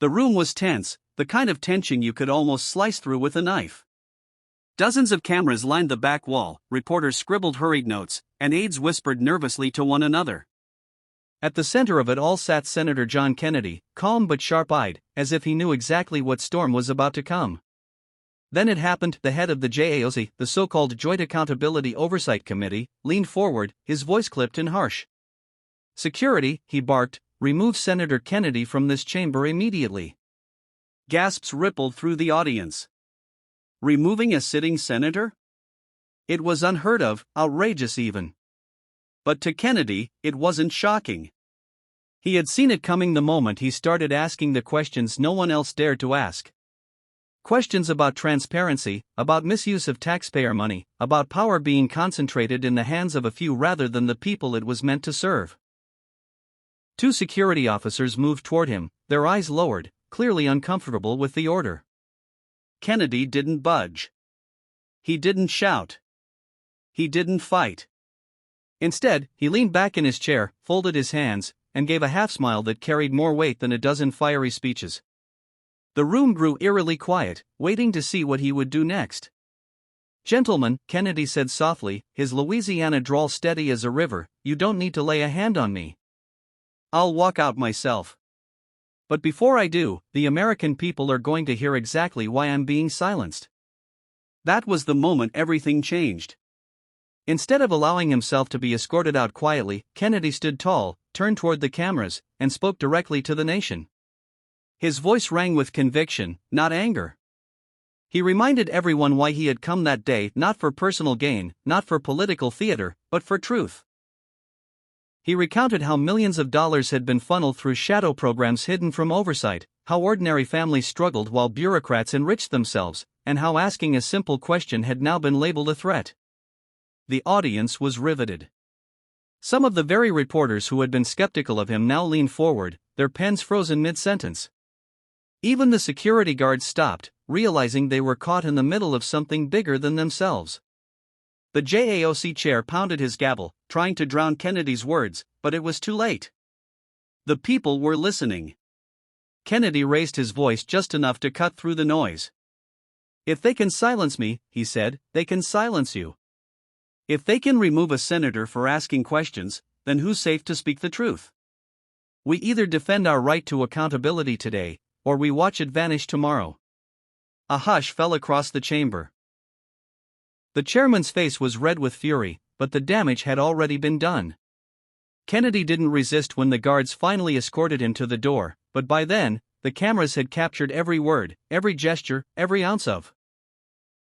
The room was tense, the kind of tension you could almost slice through with a knife. Dozens of cameras lined the back wall, reporters scribbled hurried notes, and aides whispered nervously to one another. At the center of it all sat Senator John Kennedy, calm but sharp-eyed, as if he knew exactly what storm was about to come. Then it happened. The head of the AOC, the so-called Joint Accountability Oversight Committee, leaned forward, his voice clipped and harsh. "Security," he barked, "remove Senator Kennedy from this chamber immediately." Gasps rippled through the audience. Removing a sitting senator? It was unheard of, outrageous even. But to Kennedy, it wasn't shocking. He had seen it coming the moment he started asking the questions no one else dared to ask. Questions about transparency, about misuse of taxpayer money, about power being concentrated in the hands of a few rather than the people it was meant to serve. Two security officers moved toward him, their eyes lowered, clearly uncomfortable with the order. Kennedy didn't budge. He didn't shout. He didn't fight. Instead, he leaned back in his chair, folded his hands, and gave a half-smile that carried more weight than a dozen fiery speeches. The room grew eerily quiet, waiting to see what he would do next. "Gentlemen," Kennedy said softly, his Louisiana drawl steady as a river, "you don't need to lay a hand on me. I'll walk out myself. But before I do, the American people are going to hear exactly why I'm being silenced." That was the moment everything changed. Instead of allowing himself to be escorted out quietly, Kennedy stood tall, turned toward the cameras, and spoke directly to the nation. His voice rang with conviction, not anger. He reminded everyone why he had come that day, not for personal gain, not for political theater, but for truth. He recounted how millions of dollars had been funneled through shadow programs hidden from oversight, how ordinary families struggled while bureaucrats enriched themselves, and how asking a simple question had now been labeled a threat. The audience was riveted. Some of the very reporters who had been skeptical of him now leaned forward, their pens frozen mid-sentence. Even the security guards stopped, realizing they were caught in the middle of something bigger than themselves. The JAOC chair pounded his gavel, trying to drown Kennedy's words, but it was too late. The people were listening. Kennedy raised his voice just enough to cut through the noise. "If they can silence me," he said, "they can silence you. If they can remove a senator for asking questions, then who's safe to speak the truth? We either defend our right to accountability today, or we watch it vanish tomorrow." A hush fell across the chamber. The chairman's face was red with fury, but the damage had already been done. Kennedy didn't resist when the guards finally escorted him to the door, but by then, the cameras had captured every word, every gesture, every ounce of